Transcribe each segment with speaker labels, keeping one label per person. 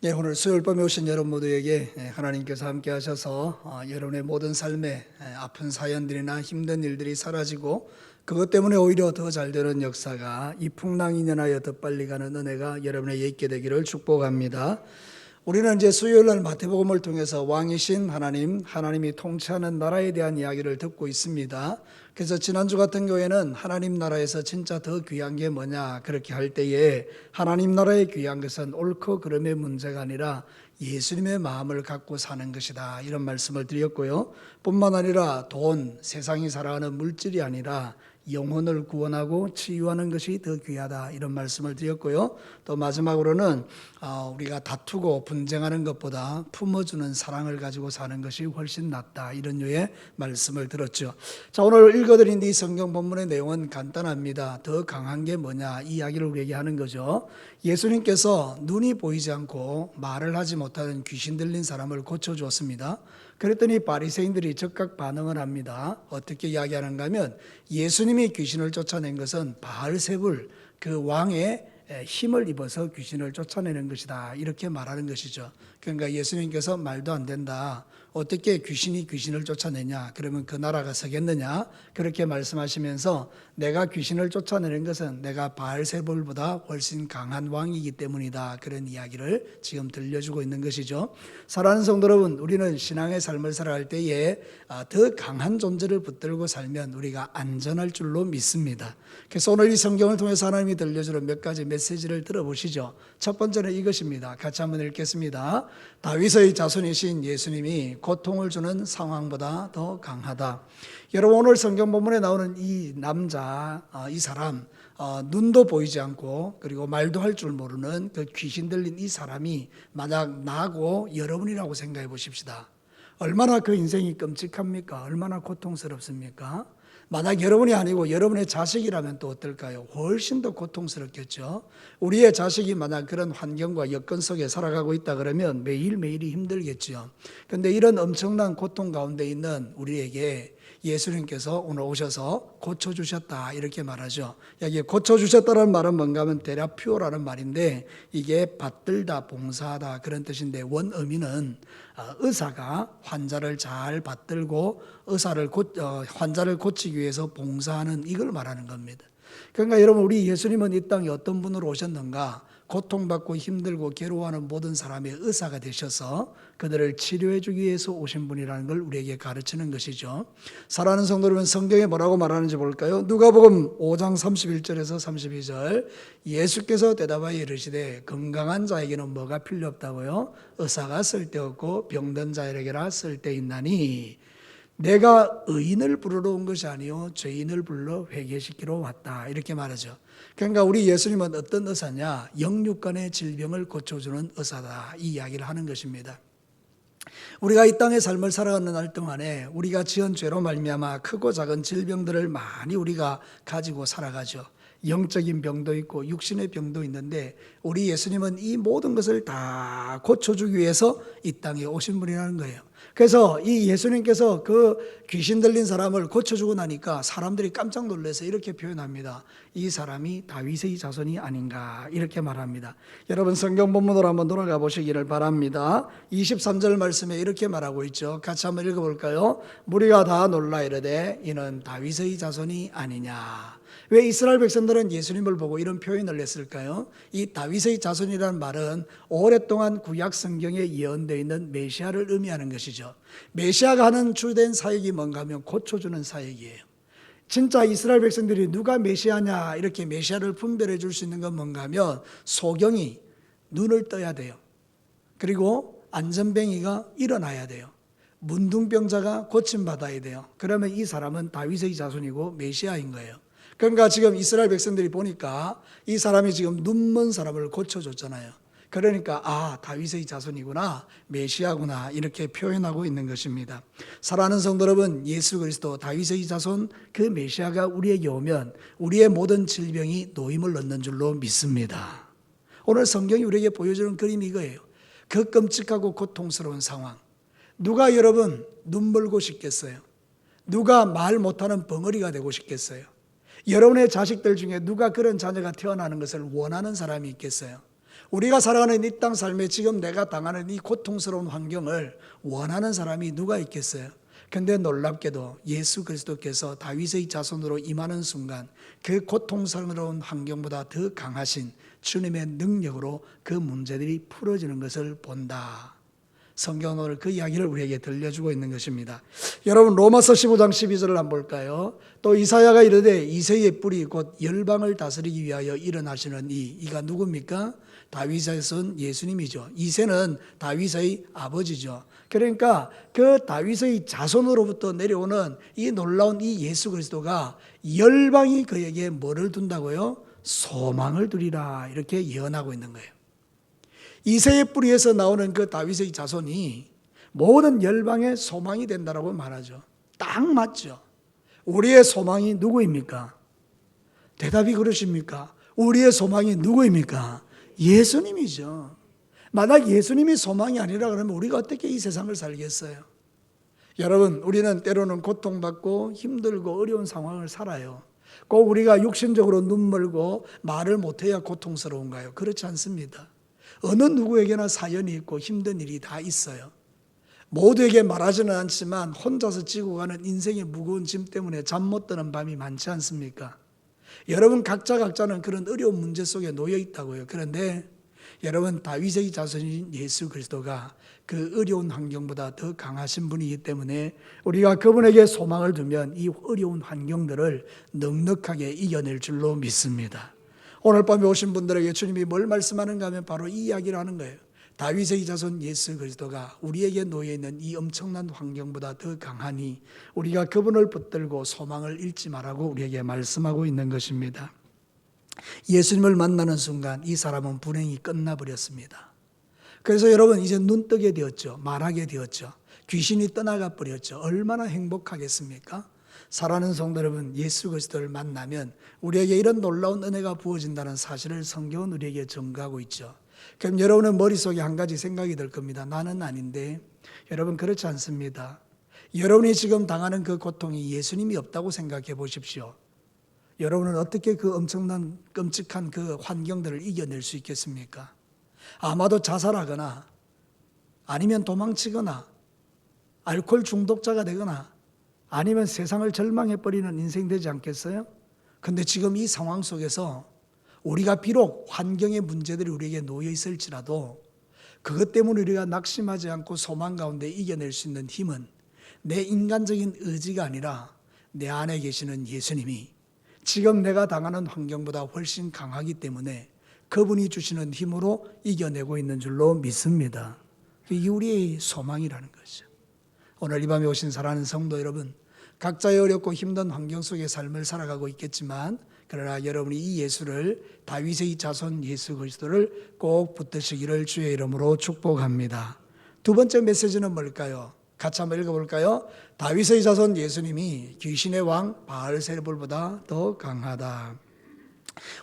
Speaker 1: 예, 오늘 수요일 밤에 오신 여러분 모두에게 하나님께서 함께 하셔서 여러분의 모든 삶에 아픈 사연들이나 힘든 일들이 사라지고 그것 때문에 오히려 더 잘 되는 역사가 이 풍랑이 년하여 더 빨리 가는 은혜가 여러분에게 있게 되기를 축복합니다. 우리는 이제 수요일 날 마태복음을 통해서 왕이신 하나님, 하나님이 통치하는 나라에 대한 이야기를 듣고 있습니다. 그래서 지난주 같은 경우에는 하나님 나라에서 진짜 더 귀한 게 뭐냐 그렇게 할 때에 하나님 나라의 귀한 것은 옳고 그름의 문제가 아니라 예수님의 마음을 갖고 사는 것이다, 이런 말씀을 드렸고요. 뿐만 아니라 돈, 세상이 살아가는 물질이 아니라 영혼을 구원하고 치유하는 것이 더 귀하다, 이런 말씀을 드렸고요. 또 마지막으로는 우리가 다투고 분쟁하는 것보다 품어주는 사랑을 가지고 사는 것이 훨씬 낫다, 이런 류의 말씀을 들었죠. 자, 오늘 읽어드린 이 성경 본문의 내용은 간단합니다. 더 강한 게 뭐냐, 이 이야기를 우리에게 하는 거죠. 예수님께서 눈이 보이지 않고 말을 하지 못하는 귀신 들린 사람을 고쳐주었습니다. 그랬더니 바리새인들이 즉각 반응을 합니다. 어떻게 이야기하는가 하면 예수님이 귀신을 쫓아낸 것은 바알세불, 그 왕의 힘을 입어서 귀신을 쫓아내는 것이다, 이렇게 말하는 것이죠. 그러니까 예수님께서 말도 안 된다, 어떻게 귀신이 귀신을 쫓아내냐, 그러면 그 나라가 서겠느냐, 그렇게 말씀하시면서 내가 귀신을 쫓아내는 것은 내가 바알세불보다 훨씬 강한 왕이기 때문이다, 그런 이야기를 지금 들려주고 있는 것이죠. 사랑하는 성도 여러분, 우리는 신앙의 삶을 살아갈 때에 더 강한 존재를 붙들고 살면 우리가 안전할 줄로 믿습니다. 그래서 오늘 이 성경을 통해서 하나님이 들려주는 몇 가지 메시지를 들어보시죠. 첫 번째는 이것입니다. 같이 한번 읽겠습니다. 다윗의 자손이신 예수님이 고통을 주는 상황보다 더 강하다. 여러분, 오늘 성경 본문에 나오는 이 남자, 이 사람, 눈도 보이지 않고 그리고 말도 할 줄 모르는 그 귀신 들린 이 사람이 만약 나고 여러분이라고 생각해 보십시다. 얼마나 그 인생이 끔찍합니까? 얼마나 고통스럽습니까? 만약 여러분이 아니고 여러분의 자식이라면 또 어떨까요? 훨씬 더 고통스럽겠죠. 우리의 자식이 만약 그런 환경과 여건 속에 살아가고 있다 그러면 매일매일이 힘들겠죠. 그런데 이런 엄청난 고통 가운데 있는 우리에게 예수님께서 오늘 오셔서 고쳐주셨다, 이렇게 말하죠. 여기 고쳐주셨다는 말은 뭔가 하면 테라피오라는 말인데 이게 받들다, 봉사하다, 그런 뜻인데 원어미는 의사가 환자를 잘 받들고 환자를 고치기 위해서 봉사하는, 이걸 말하는 겁니다. 그러니까 여러분, 우리 예수님은 이 땅에 어떤 분으로 오셨는가? 고통받고 힘들고 괴로워하는 모든 사람의 의사가 되셔서 그들을 치료해 주기 위해서 오신 분이라는 걸 우리에게 가르치는 것이죠. 사랑하는 성도 여러분, 성경에 뭐라고 말하는지 볼까요? 누가복음 5장 31절에서 32절, 예수께서 대답하여 이르시되 건강한 자에게는 뭐가 필요 없다고요? 의사가 쓸데없고 병든 자에게라 쓸데있나니 내가 의인을 부르러 온 것이 아니요 죄인을 불러 회개시키러 왔다, 이렇게 말하죠. 그러니까 우리 예수님은 어떤 의사냐? 영육간의 질병을 고쳐주는 의사다, 이 이야기를 하는 것입니다. 우리가 이 땅의 삶을 살아가는 날 동안에 우리가 지은 죄로 말미암아 크고 작은 질병들을 많이 우리가 가지고 살아가죠. 영적인 병도 있고 육신의 병도 있는데 우리 예수님은 이 모든 것을 다 고쳐주기 위해서 이 땅에 오신 분이라는 거예요. 그래서 이 예수님께서 그 귀신 들린 사람을 고쳐주고 나니까 사람들이 깜짝 놀라서 이렇게 표현합니다. 이 사람이 다윗의 자손이 아닌가, 이렇게 말합니다. 여러분, 성경 본문으로 한번 돌아가 보시기를 바랍니다. 23절 말씀에 이렇게 말하고 있죠. 같이 한번 읽어볼까요? 무리가 다 놀라 이르되 이는 다윗의 자손이 아니냐. 왜 이스라엘 백성들은 예수님을 보고 이런 표현을 했을까요? 이 다윗의 자손이라는 말은 오랫동안 구약 성경에 예언되어 있는 메시아를 의미하는 것이죠. 메시아가 하는 주된 사역이 뭔가 하면 고쳐주는 사역이에요. 진짜 이스라엘 백성들이 누가 메시아냐, 이렇게 메시아를 분별해 줄 수 있는 건 뭔가 하면 소경이 눈을 떠야 돼요. 그리고 안전뱅이가 일어나야 돼요. 문둥병자가 고침받아야 돼요. 그러면 이 사람은 다윗의 자손이고 메시아인 거예요. 그러니까 지금 이스라엘 백성들이 보니까 이 사람이 지금 눈먼 사람을 고쳐줬잖아요. 그러니까 다윗의 자손이구나, 메시아구나, 이렇게 표현하고 있는 것입니다. 사랑하는 성도 여러분, 예수 그리스도 다윗의 자손 그 메시아가 우리에게 오면 우리의 모든 질병이 노임을 얻는 줄로 믿습니다. 오늘 성경이 우리에게 보여주는 그림이 이거예요. 그 끔찍하고 고통스러운 상황, 누가 여러분 눈 멀고 싶겠어요? 누가 말 못하는 벙어리가 되고 싶겠어요? 여러분의 자식들 중에 누가 그런 자녀가 태어나는 것을 원하는 사람이 있겠어요? 우리가 살아가는 이 땅 삶에 지금 내가 당하는 이 고통스러운 환경을 원하는 사람이 누가 있겠어요? 근데 놀랍게도 예수 그리스도께서 다윗의 자손으로 임하는 순간 그 고통스러운 환경보다 더 강하신 주님의 능력으로 그 문제들이 풀어지는 것을 본다. 성경은 오늘 그 이야기를 우리에게 들려주고 있는 것입니다. 여러분 로마서 15장 12절을 한번 볼까요? 또 이사야가 이르되 이새의 뿌리 곧 열방을 다스리기 위하여 일어나시는 이가 누굽니까? 다윗의 son 예수님이죠. 이새는 다윗의 아버지죠. 그러니까 그 다윗의 자손으로부터 내려오는 이 놀라운 이 예수 그리스도가 열방이 그에게 뭐를 둔다고요? 소망을 두리라 이렇게 예언하고 있는 거예요. 이새의 뿌리에서 나오는 그 다윗의 자손이 모든 열방의 소망이 된다라고 말하죠. 딱 맞죠. 우리의 소망이 누구입니까? 대답이 그러십니까? 우리의 소망이 누구입니까? 예수님이죠. 만약 예수님이 소망이 아니라 그러면 우리가 어떻게 이 세상을 살겠어요? 여러분, 우리는 때로는 고통받고 힘들고 어려운 상황을 살아요. 꼭 우리가 육신적으로 눈멀고 말을 못해야 고통스러운가요? 그렇지 않습니다. 어느 누구에게나 사연이 있고 힘든 일이 다 있어요. 모두에게 말하지는 않지만 혼자서 지고 가는 인생의 무거운 짐 때문에 잠 못 드는 밤이 많지 않습니까? 여러분 각자는 그런 어려운 문제 속에 놓여 있다고요. 그런데 여러분 다윗의 자손인 예수 그리스도가 그 어려운 환경보다 더 강하신 분이기 때문에 우리가 그분에게 소망을 두면 이 어려운 환경들을 넉넉하게 이겨낼 줄로 믿습니다. 오늘 밤에 오신 분들에게 주님이 뭘 말씀하는가 하면 바로 이 이야기를 하는 거예요. 다윗의 자손 예수 그리스도가 우리에게 놓여있는 이 엄청난 환경보다 더 강하니 우리가 그분을 붙들고 소망을 잃지 말라고 우리에게 말씀하고 있는 것입니다. 예수님을 만나는 순간 이 사람은 불행이 끝나버렸습니다. 그래서 여러분 이제 눈 뜨게 되었죠. 말하게 되었죠. 귀신이 떠나가 버렸죠. 얼마나 행복하겠습니까? 사랑하는 성도 여러분, 예수 그리스도를 만나면 우리에게 이런 놀라운 은혜가 부어진다는 사실을 성경은 우리에게 증거하고 있죠. 그럼 여러분의 머릿속에 한 가지 생각이 들 겁니다. 나는 아닌데. 여러분 그렇지 않습니다. 여러분이 지금 당하는 그 고통이 예수님이 없다고 생각해 보십시오. 여러분은 어떻게 그 엄청난 끔찍한 그 환경들을 이겨낼 수 있겠습니까? 아마도 자살하거나 아니면 도망치거나 알코올 중독자가 되거나 아니면 세상을 절망해버리는 인생 되지 않겠어요? 근데 지금 이 상황 속에서 우리가 비록 환경의 문제들이 우리에게 놓여 있을지라도 그것 때문에 우리가 낙심하지 않고 소망 가운데 이겨낼 수 있는 힘은 내 인간적인 의지가 아니라 내 안에 계시는 예수님이 지금 내가 당하는 환경보다 훨씬 강하기 때문에 그분이 주시는 힘으로 이겨내고 있는 줄로 믿습니다. 이게 우리의 소망이라는 것이죠. 오늘 이 밤에 오신 사랑하는 성도 여러분, 각자의 어렵고 힘든 환경 속의 삶을 살아가고 있겠지만 그러나 여러분이 이 예수를 다윗의 자손 예수 그리스도를 꼭 붙드시기를 주의 이름으로 축복합니다. 두 번째 메시지는 뭘까요? 같이 한번 읽어볼까요? 다윗의 자손 예수님이 귀신의 왕 바알세불보다 더 강하다.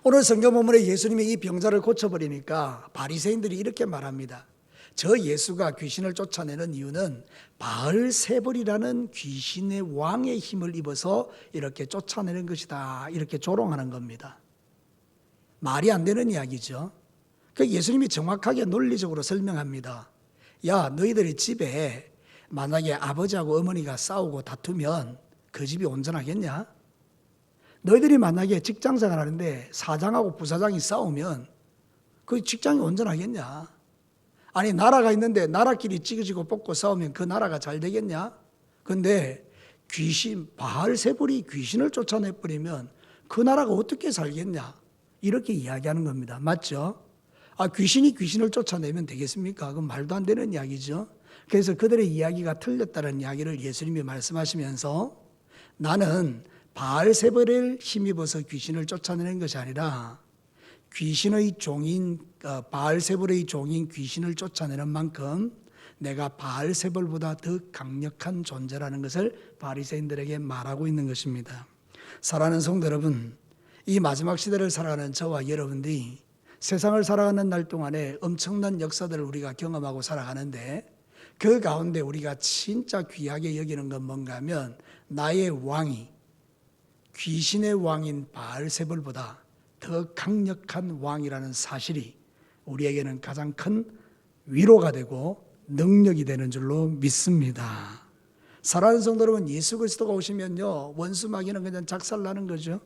Speaker 1: 오늘 성경 본문에 예수님이 이 병자를 고쳐버리니까 바리새인들이 이렇게 말합니다. 저 예수가 귀신을 쫓아내는 이유는 바알세불이라는 귀신의 왕의 힘을 입어서 이렇게 쫓아내는 것이다. 이렇게 조롱하는 겁니다. 말이 안 되는 이야기죠. 그 예수님이 정확하게 논리적으로 설명합니다. 야, 너희들이 집에 만약에 아버지하고 어머니가 싸우고 다투면 그 집이 온전하겠냐? 너희들이 만약에 직장생활 하는데 사장하고 부사장이 싸우면 그 직장이 온전하겠냐? 아니 나라가 있는데 나라끼리 찌그지고 뽑고 싸우면 그 나라가 잘 되겠냐? 근데 귀신 바알세불이 귀신을 쫓아내버리면 그 나라가 어떻게 살겠냐? 이렇게 이야기하는 겁니다. 맞죠? 귀신이 귀신을 쫓아내면 되겠습니까? 그건 말도 안 되는 이야기죠. 그래서 그들의 이야기가 틀렸다는 이야기를 예수님이 말씀하시면서 나는 바알세불을 힘입어서 귀신을 쫓아내는 것이 아니라 귀신의 종인 바알세불의 종인 귀신을 쫓아내는 만큼 내가 바알세불보다 더 강력한 존재라는 것을 바리새인들에게 말하고 있는 것입니다. 사랑하는 성도 여러분, 이 마지막 시대를 살아가는 저와 여러분들이 세상을 살아가는 날 동안에 엄청난 역사들을 우리가 경험하고 살아가는데 그 가운데 우리가 진짜 귀하게 여기는 건 뭔가 하면 나의 왕이 귀신의 왕인 바알세불보다 더 강력한 왕이라는 사실이 우리에게는 가장 큰 위로가 되고 능력이 되는 줄로 믿습니다. 사랑하는 성도 여러분, 예수 그리스도가 오시면요, 원수 마귀는 그냥 작살나는 거죠.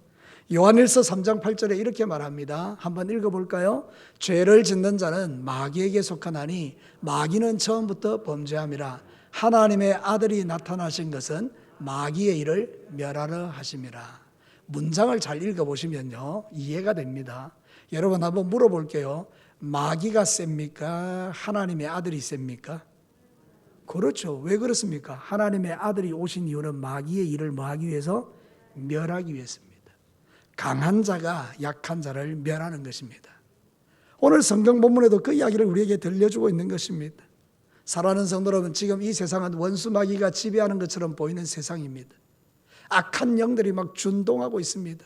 Speaker 1: 요한일서 3장 8절에 이렇게 말합니다. 한번 읽어볼까요? 죄를 짓는 자는 마귀에게 속하나니 마귀는 처음부터 범죄함이라. 하나님의 아들이 나타나신 것은 마귀의 일을 멸하려 하심이라. 문장을 잘 읽어보시면요, 이해가 됩니다. 여러분 한번 물어볼게요. 마귀가 셉니까? 하나님의 아들이 셉니까? 그렇죠. 왜 그렇습니까? 하나님의 아들이 오신 이유는 마귀의 일을 뭐 하기 위해서? 멸하기 위해서입니다. 강한 자가 약한 자를 멸하는 것입니다. 오늘 성경 본문에도 그 이야기를 우리에게 들려주고 있는 것입니다. 사랑하는 성도 여러분, 지금 이 세상은 원수 마귀가 지배하는 것처럼 보이는 세상입니다. 악한 영들이 막 준동하고 있습니다.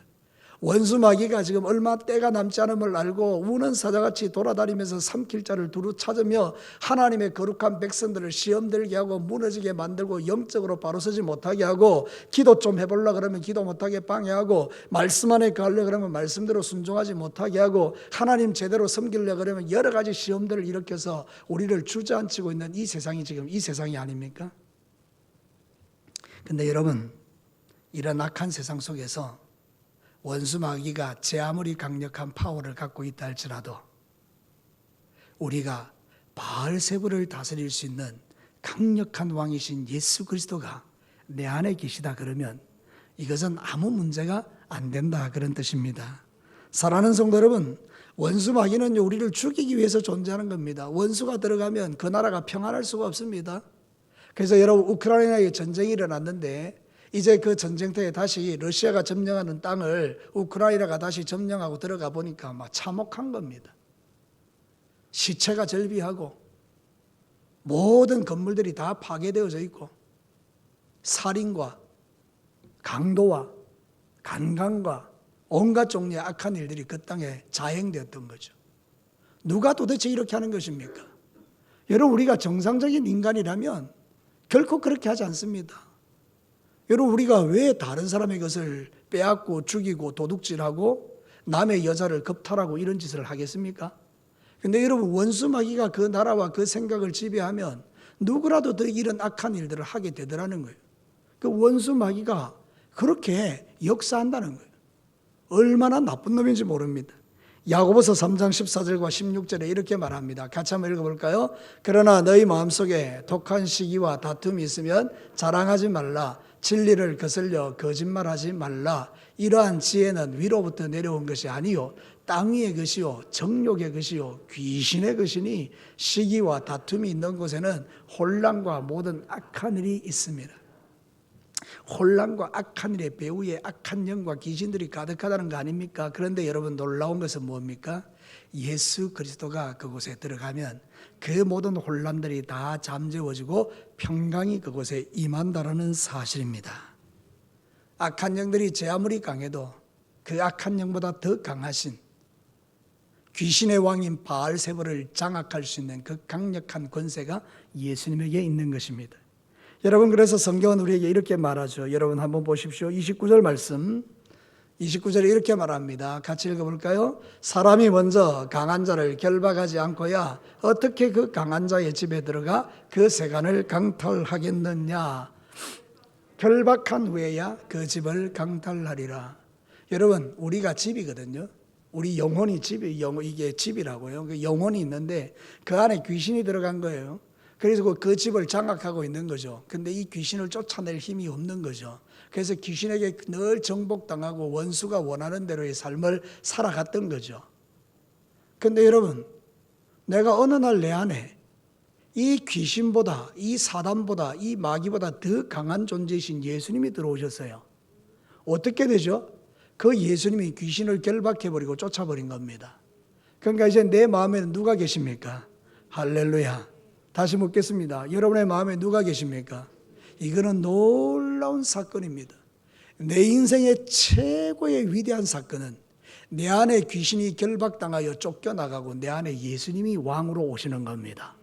Speaker 1: 원수 마귀가 지금 얼마 때가 남지 않음을 알고 우는 사자같이 돌아다니면서 삼킬 자를 두루 찾으며 하나님의 거룩한 백성들을 시험 들게 하고 무너지게 만들고 영적으로 바로 서지 못하게 하고 기도 좀 해보려 그러면 기도 못하게 방해하고 말씀 안에 가려 그러면 말씀대로 순종하지 못하게 하고 하나님 제대로 섬기려 그러면 여러 가지 시험들을 일으켜서 우리를 주저앉히고 있는 이 세상이 지금 이 세상이 아닙니까? 근데 여러분, 이런 악한 세상 속에서 원수 마귀가 제 아무리 강력한 파워를 갖고 있다 할지라도 우리가 바알세불을 다스릴 수 있는 강력한 왕이신 예수 그리스도가 내 안에 계시다 그러면 이것은 아무 문제가 안 된다, 그런 뜻입니다. 사랑하는 성도 여러분, 원수 마귀는 우리를 죽이기 위해서 존재하는 겁니다. 원수가 들어가면 그 나라가 평안할 수가 없습니다. 그래서 여러분, 우크라이나에 전쟁이 일어났는데 이제 그 전쟁터에 다시 러시아가 점령하는 땅을 우크라이나가 다시 점령하고 들어가 보니까 막 참혹한 겁니다. 시체가 절비하고 모든 건물들이 다 파괴되어져 있고 살인과 강도와 간강과 온갖 종류의 악한 일들이 그 땅에 자행되었던 거죠. 누가 도대체 이렇게 하는 것입니까? 여러분, 우리가 정상적인 인간이라면 결코 그렇게 하지 않습니다. 여러분, 우리가 왜 다른 사람의 것을 빼앗고 죽이고 도둑질하고 남의 여자를 겁탈하고 이런 짓을 하겠습니까? 근데 여러분, 원수 마귀가 그 나라와 그 생각을 지배하면 누구라도 더 이런 악한 일들을 하게 되더라는 거예요. 그 원수 마귀가 그렇게 역사한다는 거예요. 얼마나 나쁜 놈인지 모릅니다. 야고보서 3장 14절과 16절에 이렇게 말합니다. 같이 한번 읽어볼까요? 그러나 너희 마음속에 독한 시기와 다툼이 있으면 자랑하지 말라. 진리를 거슬려 거짓말하지 말라. 이러한 지혜는 위로부터 내려온 것이 아니요 땅 위의 것이요 정욕의 것이요 귀신의 것이니 시기와 다툼이 있는 곳에는 혼란과 모든 악한 일이 있습니다. 혼란과 악한 일의 배후에 악한 영과 귀신들이 가득하다는 거 아닙니까? 그런데 여러분, 놀라운 것은 뭡니까? 예수 그리스도가 그곳에 들어가면 그 모든 혼란들이 다 잠재워지고 평강이 그곳에 임한다는 사실입니다. 악한 영들이 제 아무리 강해도 그 악한 영보다 더 강하신 귀신의 왕인 바알세불을 장악할 수 있는 그 강력한 권세가 예수님에게 있는 것입니다. 여러분, 그래서 성경은 우리에게 이렇게 말하죠. 여러분 한번 보십시오. 29절 말씀, 29절에 이렇게 말합니다. 같이 읽어볼까요? 사람이 먼저 강한 자를 결박하지 않고야 어떻게 그 강한 자의 집에 들어가 그 세간을 강탈하겠느냐. 결박한 후에야 그 집을 강탈하리라. 여러분, 우리가 집이거든요. 우리 영혼이 이게 집이라고요. 그 영혼이 있는데 그 안에 귀신이 들어간 거예요. 그래서 그 집을 장악하고 있는 거죠. 근데 이 귀신을 쫓아낼 힘이 없는 거죠. 그래서 귀신에게 늘 정복당하고 원수가 원하는 대로의 삶을 살아갔던 거죠. 근데 여러분, 내가 어느 날 내 안에 이 귀신보다, 이 사단보다, 이 마귀보다 더 강한 존재이신 예수님이 들어오셨어요. 어떻게 되죠? 그 예수님이 귀신을 결박해버리고 쫓아버린 겁니다. 그러니까 이제 내 마음에는 누가 계십니까? 할렐루야. 다시 묻겠습니다. 여러분의 마음에 누가 계십니까? 이거는 놀라운 사건입니다. 내 인생의 최고의 위대한 사건은 내 안에 귀신이 결박당하여 쫓겨나가고 내 안에 예수님이 왕으로 오시는 겁니다.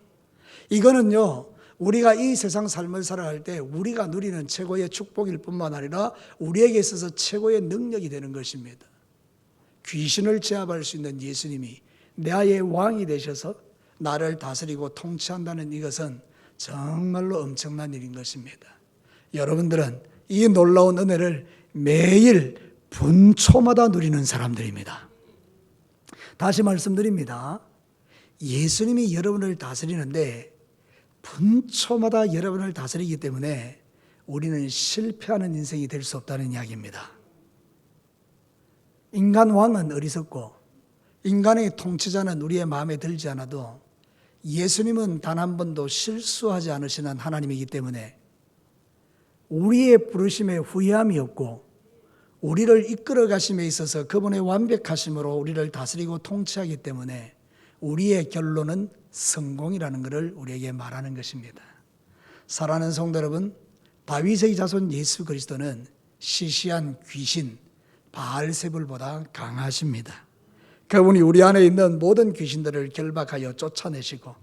Speaker 1: 이거는요, 우리가 이 세상 삶을 살아갈 때 우리가 누리는 최고의 축복일 뿐만 아니라 우리에게 있어서 최고의 능력이 되는 것입니다. 귀신을 제압할 수 있는 예수님이 나의 왕이 되셔서 나를 다스리고 통치한다는 이것은 정말로 엄청난 일인 것입니다. 여러분들은 이 놀라운 은혜를 매일 분초마다 누리는 사람들입니다. 다시 말씀드립니다. 예수님이 여러분을 다스리는데 분초마다 여러분을 다스리기 때문에 우리는 실패하는 인생이 될 수 없다는 이야기입니다. 인간 왕은 어리석고 인간의 통치자는 우리의 마음에 들지 않아도 예수님은 단 한 번도 실수하지 않으시는 하나님이기 때문에 우리의 부르심에 후회함이 없고 우리를 이끌어 가심에 있어서 그분의 완벽하심으로 우리를 다스리고 통치하기 때문에 우리의 결론은 성공이라는 것을 우리에게 말하는 것입니다. 사랑하는 성도 여러분, 다윗의 자손 예수 그리스도는 시시한 귀신 바알세불보다 강하십니다. 그분이 우리 안에 있는 모든 귀신들을 결박하여 쫓아내시고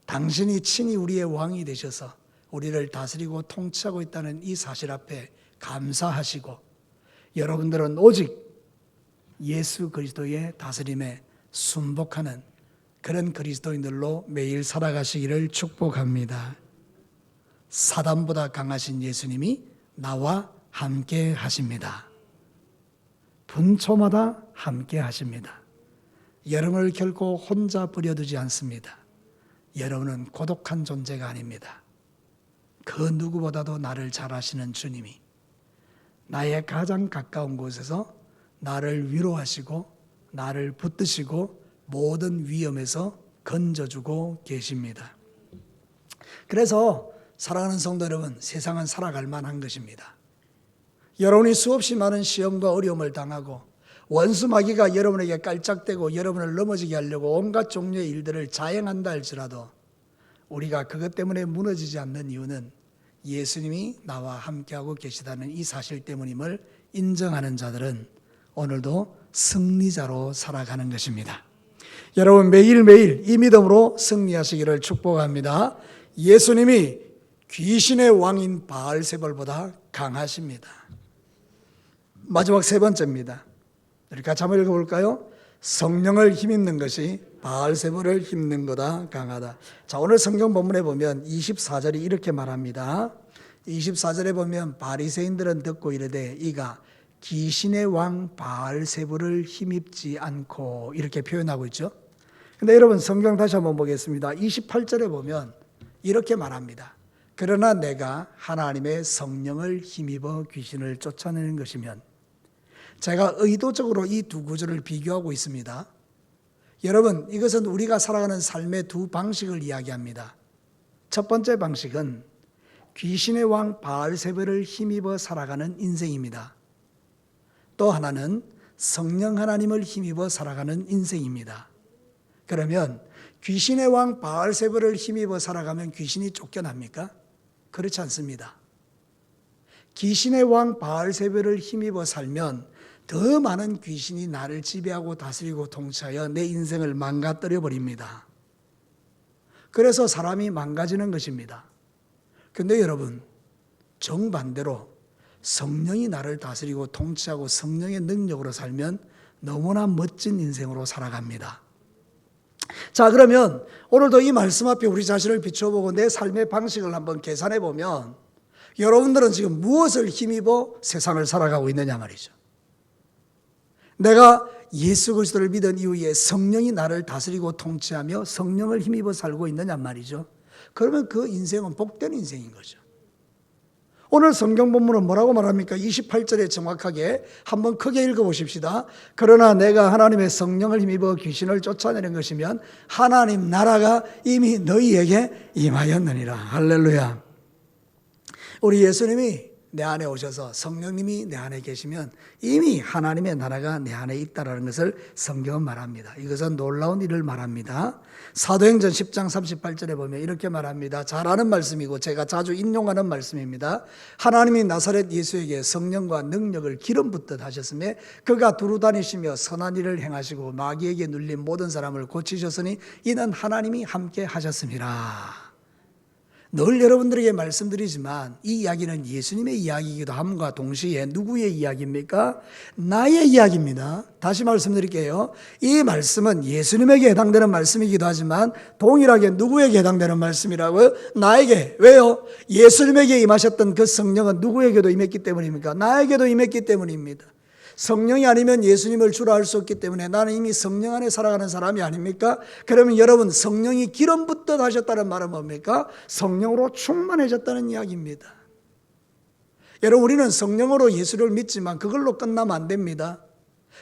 Speaker 1: 당신이 친히 우리의 왕이 되셔서 우리를 다스리고 통치하고 있다는 이 사실 앞에 감사하시고 여러분들은 오직 예수 그리스도의 다스림에 순복하는 그런 그리스도인들로 매일 살아가시기를 축복합니다. 사단보다 강하신 예수님이 나와 함께 하십니다. 분초마다 함께 하십니다. 여러분을 결코 혼자 버려두지 않습니다. 여러분은 고독한 존재가 아닙니다. 그 누구보다도 나를 잘 아시는 주님이 나의 가장 가까운 곳에서 나를 위로하시고 나를 붙드시고 모든 위험에서 건져주고 계십니다. 그래서 사랑하는 성도 여러분, 세상은 살아갈 만한 것입니다. 여러분이 수없이 많은 시험과 어려움을 당하고 원수 마귀가 여러분에게 깔짝대고 여러분을 넘어지게 하려고 온갖 종류의 일들을 자행한다 할지라도 우리가 그것 때문에 무너지지 않는 이유는 예수님이 나와 함께하고 계시다는 이 사실 때문임을 인정하는 자들은 오늘도 승리자로 살아가는 것입니다. 여러분 매일매일 이 믿음으로 승리하시기를 축복합니다. 예수님이 귀신의 왕인 바알세불보다 강하십니다. 마지막 세 번째입니다. 우리 같이 한번 읽어볼까요? 성령을 힘입는 것이 바알세불을 힘는 거다 강하다. 자, 오늘 성경 본문에 보면 24절이 이렇게 말합니다. 24절에 보면 바리새인들은 듣고 이르되 이가 귀신의 왕 바알세불을 힘입지 않고 이렇게 표현하고 있죠. 근데 여러분 성경 다시 한번 보겠습니다. 28절에 보면 이렇게 말합니다. 그러나 내가 하나님의 성령을 힘입어 귀신을 쫓아내는 것이면, 제가 의도적으로 이 두 구절을 비교하고 있습니다. 여러분, 이것은 우리가 살아가는 삶의 두 방식을 이야기합니다. 첫 번째 방식은 귀신의 왕 바알세불을 힘입어 살아가는 인생입니다. 또 하나는 성령 하나님을 힘입어 살아가는 인생입니다. 그러면 귀신의 왕 바알세불을 힘입어 살아가면 귀신이 쫓겨납니까? 그렇지 않습니다. 귀신의 왕 바알세불을 힘입어 살면 더 많은 귀신이 나를 지배하고 다스리고 통치하여 내 인생을 망가뜨려 버립니다. 그래서 사람이 망가지는 것입니다. 그런데 여러분, 정반대로 성령이 나를 다스리고 통치하고 성령의 능력으로 살면 너무나 멋진 인생으로 살아갑니다. 자, 그러면 오늘도 이 말씀 앞에 우리 자신을 비춰보고 내 삶의 방식을 한번 계산해 보면 여러분들은 지금 무엇을 힘입어 세상을 살아가고 있느냐 말이죠. 내가 예수 그리스도를 믿은 이후에 성령이 나를 다스리고 통치하며 성령을 힘입어 살고 있느냐 말이죠. 그러면 그 인생은 복된 인생인 거죠. 오늘 성경 본문은 뭐라고 말합니까? 28절에 정확하게 한번 크게 읽어보십시다. 그러나 내가 하나님의 성령을 힘입어 귀신을 쫓아내는 것이면 하나님 나라가 이미 너희에게 임하였느니라. 할렐루야. 우리 예수님이 내 안에 오셔서 성령님이 내 안에 계시면 이미 하나님의 나라가 내 안에 있다는 것을 성경은 말합니다. 이것은 놀라운 일을 말합니다. 사도행전 10장 38절에 보면 이렇게 말합니다. 잘 아는 말씀이고 제가 자주 인용하는 말씀입니다. 하나님이 나사렛 예수에게 성령과 능력을 기름 붓듯 하셨으며 그가 두루 다니시며 선한 일을 행하시고 마귀에게 눌린 모든 사람을 고치셨으니 이는 하나님이 함께 하셨습니다. 늘 여러분들에게 말씀드리지만 이 이야기는 예수님의 이야기이기도 함과 동시에 누구의 이야기입니까? 나의 이야기입니다. 다시 말씀드릴게요. 이 말씀은 예수님에게 해당되는 말씀이기도 하지만 동일하게 누구에게 해당되는 말씀이라고요? 나에게. 왜요? 예수님에게 임하셨던 그 성령은 누구에게도 임했기 때문입니까? 나에게도 임했기 때문입니다. 성령이 아니면 예수님을 주로 알 수 없기 때문에 나는 이미 성령 안에 살아가는 사람이 아닙니까? 그러면 여러분, 성령이 기름 붓듯 하셨다는 말은 뭡니까? 성령으로 충만해졌다는 이야기입니다. 여러분, 우리는 성령으로 예수를 믿지만 그걸로 끝나면 안 됩니다.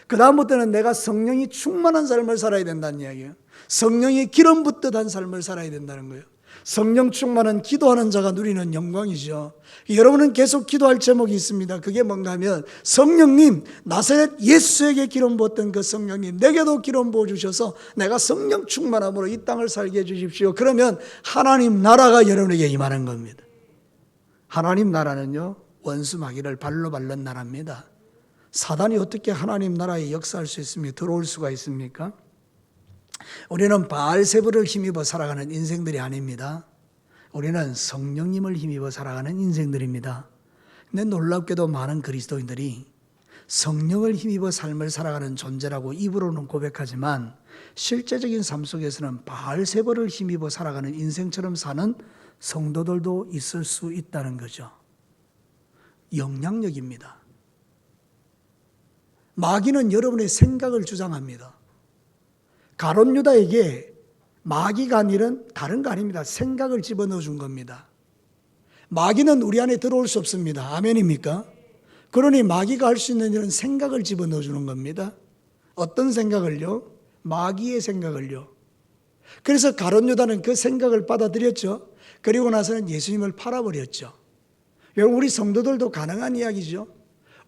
Speaker 1: 그 다음부터는 내가 성령이 충만한 삶을 살아야 된다는 이야기예요. 성령이 기름 붓듯한 삶을 살아야 된다는 거예요. 성령 충만은 기도하는 자가 누리는 영광이죠. 여러분은 계속 기도할 제목이 있습니다. 그게 뭔가 하면, 성령님, 나사렛 예수에게 기름 부었던 그 성령님 내게도 기름 부어주셔서 내가 성령 충만함으로 이 땅을 살게 해주십시오. 그러면 하나님 나라가 여러분에게 임하는 겁니다. 하나님 나라는요, 원수 마귀를 발로 밟는 나라입니다. 사단이 어떻게 하나님 나라에 역사할 수 있습니까? 들어올 수가 있습니까? 우리는 바알세불을 힘입어 살아가는 인생들이 아닙니다. 우리는 성령님을 힘입어 살아가는 인생들입니다. 근데 놀랍게도 많은 그리스도인들이 성령을 힘입어 삶을 살아가는 존재라고 입으로는 고백하지만 실제적인 삶 속에서는 바알세불을 힘입어 살아가는 인생처럼 사는 성도들도 있을 수 있다는 거죠. 영향력입니다. 마귀는 여러분의 생각을 주장합니다. 가룟 유다에게 마귀가 아니라 다른 거 아닙니다. 생각을 집어넣어 준 겁니다. 마귀는 우리 안에 들어올 수 없습니다. 아멘입니까? 그러니 마귀가 할 수 있는 일은 생각을 집어넣어 주는 겁니다. 어떤 생각을요? 마귀의 생각을요. 그래서 가룟 유다는 그 생각을 받아들였죠. 그리고 나서는 예수님을 팔아버렸죠. 여러분, 우리 성도들도 가능한 이야기죠.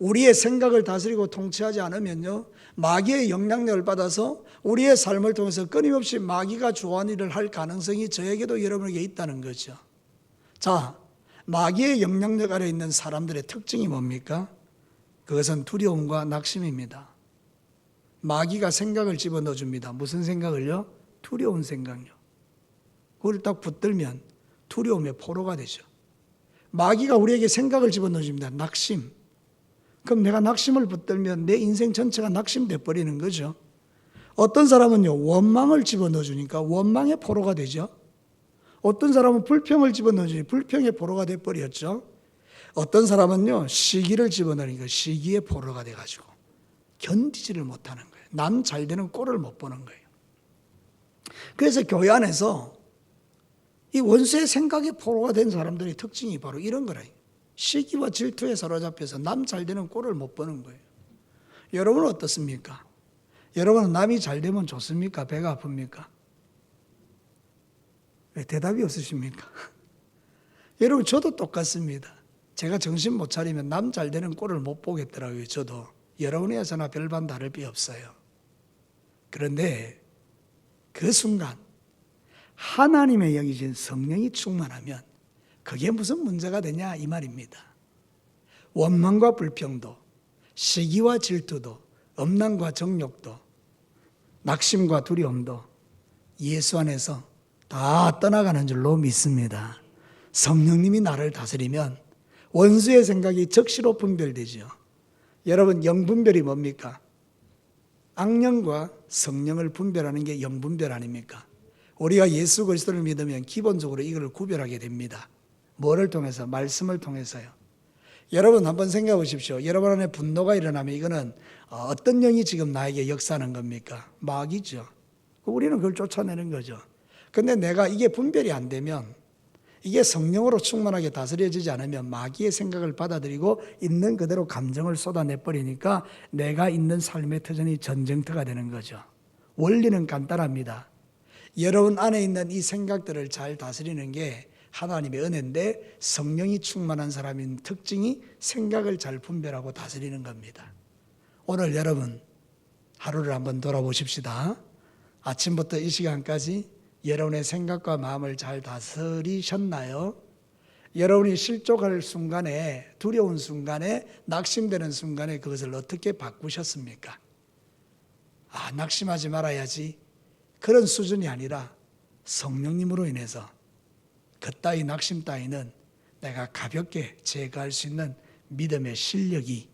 Speaker 1: 우리의 생각을 다스리고 통치하지 않으면요, 마귀의 영향력을 받아서 우리의 삶을 통해서 끊임없이 마귀가 좋아하는 일을 할 가능성이 저에게도 여러분에게 있다는 거죠. 자, 마귀의 영향력 아래 있는 사람들의 특징이 뭡니까? 그것은 두려움과 낙심입니다. 마귀가 생각을 집어넣어 줍니다. 무슨 생각을요? 두려운 생각요. 그걸 딱 붙들면 두려움의 포로가 되죠. 마귀가 우리에게 생각을 집어넣어 줍니다. 낙심. 그럼 내가 낙심을 붙들면 내 인생 전체가 낙심돼 버리는 거죠. 어떤 사람은요, 원망을 집어넣어 주니까 원망의 포로가 되죠. 어떤 사람은 불평을 집어넣어 주니 불평의 포로가 돼 버렸죠. 어떤 사람은요, 시기를 집어넣으니까 시기의 포로가 돼 가지고 견디지를 못하는 거예요. 남 잘 되는 꼴을 못 보는 거예요. 그래서 교회 안에서 이 원수의 생각의 포로가 된 사람들의 특징이 바로 이런 거라요. 시기와 질투에 사로잡혀서 남 잘 되는 꼴을 못 보는 거예요. 여러분은 어떻습니까? 여러분은 남이 잘 되면 좋습니까? 배가 아픕니까? 왜 대답이 없으십니까? 여러분, 저도 똑같습니다. 제가 정신 못 차리면 남 잘 되는 꼴을 못 보겠더라고요. 저도. 여러분이야 저나 별반 다를 비 없어요. 그런데 그 순간 하나님의 영이신 성령이 충만하면 그게 무슨 문제가 되냐 이 말입니다. 원망과 불평도, 시기와 질투도, 엄난과 정욕도, 낙심과 두려움도 예수 안에서 다 떠나가는 줄로 믿습니다. 성령님이 나를 다스리면 원수의 생각이 적시로 분별되죠. 여러분, 영분별이 뭡니까? 악령과 성령을 분별하는 게 영분별 아닙니까? 우리가 예수 그리스도를 믿으면 기본적으로 이걸 구별하게 됩니다. 뭐를 통해서? 말씀을 통해서요. 여러분 한번 생각해 보십시오. 여러분 안에 분노가 일어나면 이거는 어떤 영이 지금 나에게 역사하는 겁니까? 마귀죠. 우리는 그걸 쫓아내는 거죠. 근데 내가 이게 분별이 안 되면, 이게 성령으로 충만하게 다스려지지 않으면 마귀의 생각을 받아들이고 있는 그대로 감정을 쏟아내버리니까 내가 있는 삶의 터전이 전쟁터가 되는 거죠. 원리는 간단합니다. 여러분 안에 있는 이 생각들을 잘 다스리는 게 하나님의 은혜인데, 성령이 충만한 사람인 특징이 생각을 잘 분별하고 다스리는 겁니다. 오늘 여러분 하루를 한번 돌아보십시다. 아침부터 이 시간까지 여러분의 생각과 마음을 잘 다스리셨나요? 여러분이 실족할 순간에, 두려운 순간에, 낙심되는 순간에 그것을 어떻게 바꾸셨습니까? 낙심하지 말아야지, 그런 수준이 아니라 성령님으로 인해서 그따위 낙심 따위는 내가 가볍게 제거할 수 있는 믿음의 실력이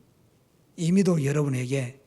Speaker 1: 이미도 여러분에게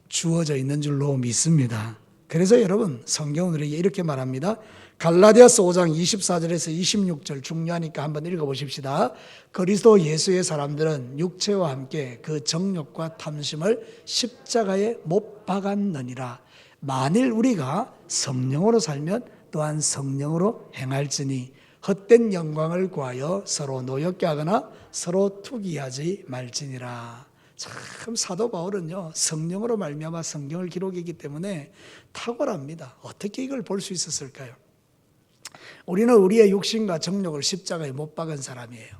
Speaker 1: 주어져 있는 줄로 믿습니다. 그래서 여러분, 성경은 우리에게 이렇게 말합니다. 갈라디아서 5장 24절에서 26절 중요하니까 한번 읽어보십시다. 그리스도 예수의 사람들은 육체와 함께 그 정욕과 탐심을 십자가에 못 박았느니라. 만일 우리가 성령으로 살면 또한 성령으로 행할지니 헛된 영광을 구하여 서로 노엽게 하거나 서로 투기하지 말지니라. 참 사도 바울은요, 성령으로 말미암아 성경을 기록했기 때문에 탁월합니다. 어떻게 이걸 볼 수 있었을까요? 우리는 우리의 육신과 정욕을 십자가에 못 박은 사람이에요.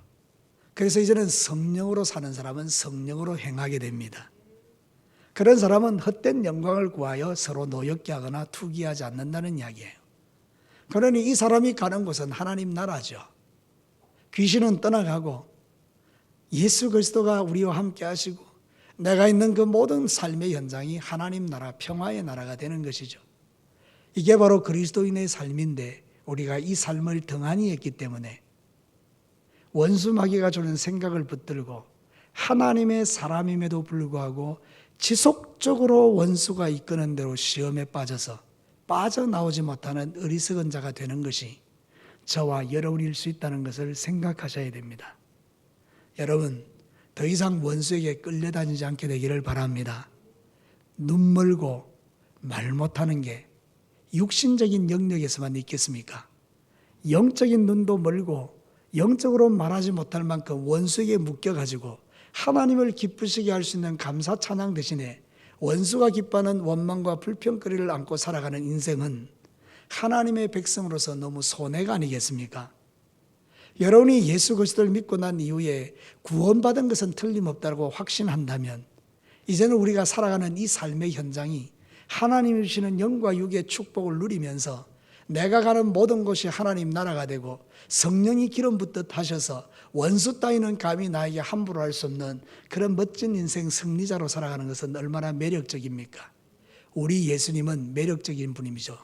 Speaker 1: 그래서 이제는 성령으로 사는 사람은 성령으로 행하게 됩니다. 그런 사람은 헛된 영광을 구하여 서로 노엽게 하거나 투기하지 않는다는 이야기예요. 그러니 이 사람이 가는 곳은 하나님 나라죠. 귀신은 떠나가고 예수 그리스도가 우리와 함께 하시고 내가 있는 그 모든 삶의 현장이 하나님 나라, 평화의 나라가 되는 것이죠. 이게 바로 그리스도인의 삶인데 우리가 이 삶을 등한히 했기 때문에 원수 마귀가 주는 생각을 붙들고 하나님의 사람임에도 불구하고 지속적으로 원수가 이끄는 대로 시험에 빠져서 빠져나오지 못하는 어리석은 자가 되는 것이 저와 여러분일 수 있다는 것을 생각하셔야 됩니다. 여러분, 더 이상 원수에게 끌려다니지 않게 되기를 바랍니다. 눈 멀고 말 못하는 게 육신적인 영역에서만 있겠습니까? 영적인 눈도 멀고 영적으로 말하지 못할 만큼 원수에게 묶여가지고 하나님을 기쁘시게 할 수 있는 감사 찬양 대신에 원수가 기뻐하는 원망과 불평거리를 안고 살아가는 인생은 하나님의 백성으로서 너무 손해가 아니겠습니까? 여러분이 예수 그리스도를 믿고 난 이후에 구원받은 것은 틀림없다고 확신한다면 이제는 우리가 살아가는 이 삶의 현장이 하나님이 주시는 영과 육의 축복을 누리면서 내가 가는 모든 곳이 하나님 나라가 되고 성령이 기름 붓듯 하셔서 원수 따위는 감히 나에게 함부로 할 수 없는 그런 멋진 인생 승리자로 살아가는 것은 얼마나 매력적입니까? 우리 예수님은 매력적인 분이죠.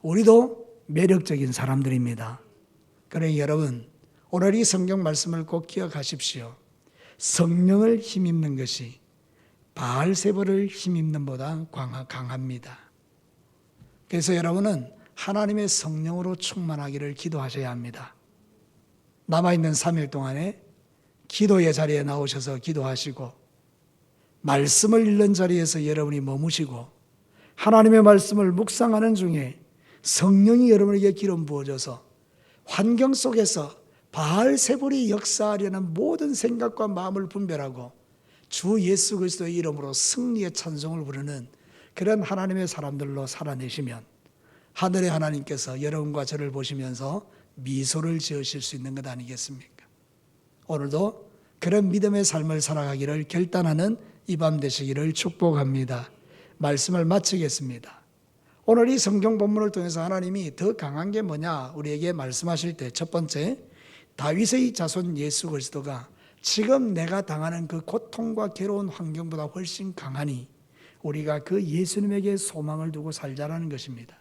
Speaker 1: 우리도 매력적인 사람들입니다. 그러니 여러분, 오늘 이 성경 말씀을 꼭 기억하십시오. 성령을 힘입는 것이 바알세바를 힘입는 보다 강합니다. 그래서 여러분은 하나님의 성령으로 충만하기를 기도하셔야 합니다. 남아있는 3일 동안에 기도의 자리에 나오셔서 기도하시고 말씀을 읽는 자리에서 여러분이 머무시고 하나님의 말씀을 묵상하는 중에 성령이 여러분에게 기름 부어줘서 환경 속에서 바알세불이 역사하려는 모든 생각과 마음을 분별하고 주 예수 그리스도의 이름으로 승리의 찬송을 부르는 그런 하나님의 사람들로 살아내시면 하늘의 하나님께서 여러분과 저를 보시면서 미소를 지으실 수 있는 것 아니겠습니까? 오늘도 그런 믿음의 삶을 살아가기를 결단하는 이 밤 되시기를 축복합니다. 말씀을 마치겠습니다. 오늘 이 성경 본문을 통해서 하나님이 더 강한 게 뭐냐 우리에게 말씀하실 때 첫 번째, 다윗의 자손 예수 그리스도가 지금 내가 당하는 그 고통과 괴로운 환경보다 훨씬 강하니 우리가 그 예수님에게 소망을 두고 살자라는 것입니다.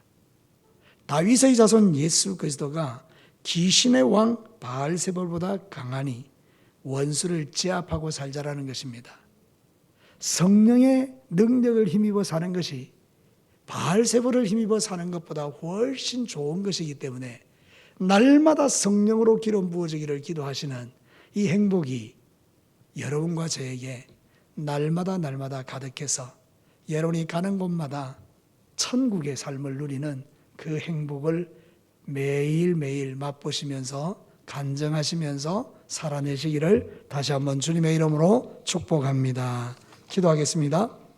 Speaker 1: 다윗의 자손 예수 그리스도가 귀신의 왕 바알세불보다 강하니 원수를 제압하고 살자라는 것입니다. 성령의 능력을 힘입어 사는 것이 바알세불을 힘입어 사는 것보다 훨씬 좋은 것이기 때문에 날마다 성령으로 기름 부어지기를 기도하시는 이 행복이 여러분과 저에게 날마다 가득해서 여러분이 가는 곳마다 천국의 삶을 누리는 그 행복을 매일매일 맛보시면서 간증하시면서 살아내시기를 다시 한번 주님의 이름으로 축복합니다. 기도하겠습니다.